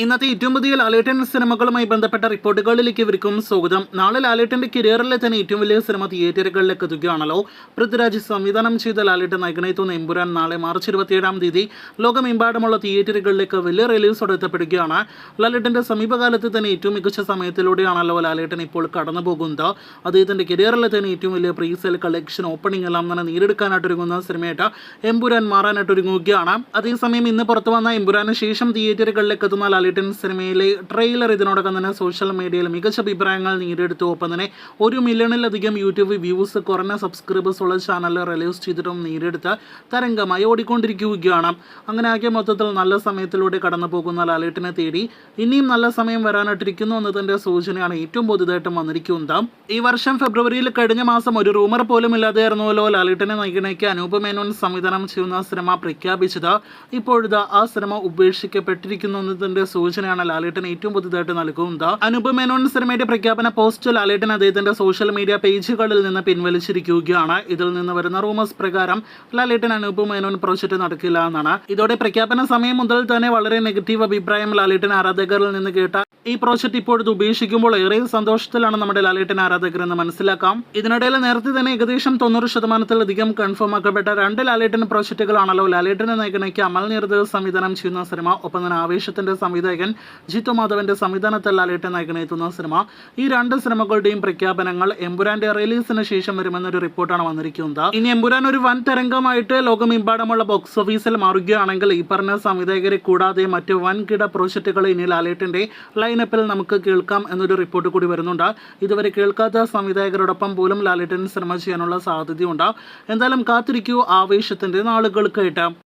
ഇന്നത്തെ ഏറ്റവും പുതിയ ലാലേട്ടൻ സിനിമകളുമായി ബന്ധപ്പെട്ട റിപ്പോർട്ടുകളിലേക്ക് ഇവർക്കും സ്വാഗതം. നാളെ ലാലേട്ടന്റെ കരിയറിലെ തന്നെ ഏറ്റവും വലിയ സിനിമ തിയേറ്ററുകളിലേക്ക് എത്തുകയാണല്ലോ. പൃഥ്വിരാജ് സംവിധാനം ചെയ്ത ലാലേട്ടൻ നായകനെത്തുന്ന എമ്പുരാൻ നാളെ മാർച്ച് 27 തീയതി ലോകമെമ്പാടുമുള്ള തിയേറ്ററുകളിലേക്ക് വലിയ റിലീസോടെ എത്തപ്പെടുകയാണ്. ലാലേട്ടന്റെ സമീപകാലത്ത് തന്നെ ഏറ്റവും മികച്ച സമയത്തിലൂടെയാണല്ലോ ലാലേട്ടൻ ഇപ്പോൾ കടന്നു പോകുന്നത്. അദ്ദേഹത്തിന്റെ കരിയറിലെ തന്നെ ഏറ്റവും വലിയ പ്രീസെയിൽ കളക്ഷൻ ഓപ്പണിംഗ് എല്ലാം തന്നെ നേടിയെടുക്കാനായിട്ടൊരുങ്ങുന്ന സിനിമയായിട്ട് എമ്പുരാൻ മാറാനായിട്ടൊരുങ്ങുകയാണ്. അതേസമയം ഇന്ന് പുറത്തു വന്ന എമ്പുരാന് ശേഷം തിയേറ്ററുകളിലേക്ക് എത്തുന്ന ലാലേട്ടൻ സിനിമയിലെ ട്രെയിലർ ഇതിനോടകം തന്നെ സോഷ്യൽ മീഡിയയിൽ മികച്ച അഭിപ്രായങ്ങൾ നേടിയെടുത്തു. ഒപ്പം തന്നെ 1 മില്യണിലധികം യൂട്യൂബ് വ്യൂസ്, കുറഞ്ഞ സബ്സ്ക്രൈബേഴ്സ് ഉള്ള ചാനൽ റിലീസ് ചെയ്തിട്ടും നേടിയെടുത്ത് തരംഗമായി ഓടിക്കൊണ്ടിരിക്കുകയാണ്. അങ്ങനെ ആകെ മൊത്തത്തിൽ നല്ല സമയത്തിലൂടെ കടന്നു പോകുന്ന ലാലേട്ടനെ തേടി ഇനിയും നല്ല സമയം വരാനായിട്ടിരിക്കുന്നു എന്നതിന്റെ സൂചനയാണ് ഏറ്റവും പുതുതായിട്ടും വന്നിരിക്കുന്നത്. ഈ വർഷം ഫെബ്രുവരിയിൽ കഴിഞ്ഞ മാസം ഒരു റൂമർ പോലും ഇല്ലാതെയായിരുന്നുവല്ലോ ലാലേട്ടനെ നായകനാക്കി അനൂപ് മേനോൻ സംവിധാനം ചെയ്യുന്ന സിനിമ പ്രഖ്യാപിച്ചത്. ഇപ്പോഴത്തെ ആ സിനിമ ഉപേക്ഷിക്കപ്പെട്ടിരിക്കുന്നു എന്നതിന്റെ സൂചനയാണ് ലാലേട്ടൻ ഏറ്റവും പുതുതായിട്ട് നൽകുന്നത്. അനൂപ് മേനോൻ സിനിമയുടെ പ്രഖ്യാപന പോസ്റ്റ് ലാലേട്ടൻ അദ്ദേഹത്തിന്റെ സോഷ്യൽ മീഡിയ പേജുകളിൽ നിന്ന് പിൻവലിച്ചിരിക്കുകയാണ്. ഇതിൽ നിന്ന് വരുന്ന റൂമേഴ്സ് പ്രകാരം ലാലേട്ടൻ അനൂപ് മേനോൻ പ്രോജക്റ്റ് നടക്കില്ല എന്നാണ്. ഇതോടെ പ്രഖ്യാപന സമയം മുതൽ തന്നെ വളരെ നെഗറ്റീവ് അഭിപ്രായം ലാലേട്ടൻ ആരാധകരിൽ നിന്ന് കേട്ട ഈ പ്രോജക്റ്റ് ഇപ്പോഴത് ഉപേക്ഷിക്കുമ്പോൾ ഏറെ സന്തോഷത്തിലാണ് നമ്മുടെ ലാലേട്ടൻ ആരാധകർ എന്ന് മനസ്സിലാക്കാം. ഇതിനിടയിൽ നേരത്തെ തന്നെ ഏകദേശം 90% കൺഫേം ആക്കപ്പെട്ട 2 ലാലേട്ടൻ പ്രോജക്റ്റുകളാണല്ലോ ലാലേട്ടനെ നായകനാക്കി അമൽ നീരദ് സംവിധാനം ചെയ്യുന്ന സിനിമ, ഒപ്പം തന്നെ ആവേശത്തിന്റെ സംവിധായകൻ ജിത്തു മാധവന്റെ സംവിധാനത്തിൽ ലാലേട്ടൻ നായകനെത്തുന്ന സിനിമ. ഈ 2 സിനിമകളുടെയും പ്രഖ്യാപനങ്ങൾ എമ്പുരാന്റെ റിലീസിന് ശേഷം വരുമെന്നൊരു റിപ്പോർട്ടാണ് വന്നിരിക്കുന്നത്. ഇനി എമ്പുരാൻ ഒരു വൻ തരംഗമായിട്ട് ലോകമെമ്പാടുമുള്ള ബോക്സ് ഓഫീസിൽ മാറുകയാണെങ്കിൽ ഈ പറഞ്ഞ സംവിധായകരെ കൂടാതെ മറ്റ് വൻകിട പ്രോജക്റ്റുകൾ ഇനി ലാലേട്ടന്റെ ലൈനപ്പിൽ നമുക്ക് കേൾക്കാം എന്നൊരു റിപ്പോർട്ട് കൂടി വരുന്നുണ്ട്. ഇതുവരെ കേൾക്കാത്ത സംവിധായകരോടൊപ്പം പോലും ലാലേട്ടൻ സിനിമ ചെയ്യാനുള്ള സാധ്യതയുണ്ട്. എന്തായാലും കാത്തിരിക്കൂ ആവേശത്തിന്റെ നാളുകൾക്കായിട്ട്.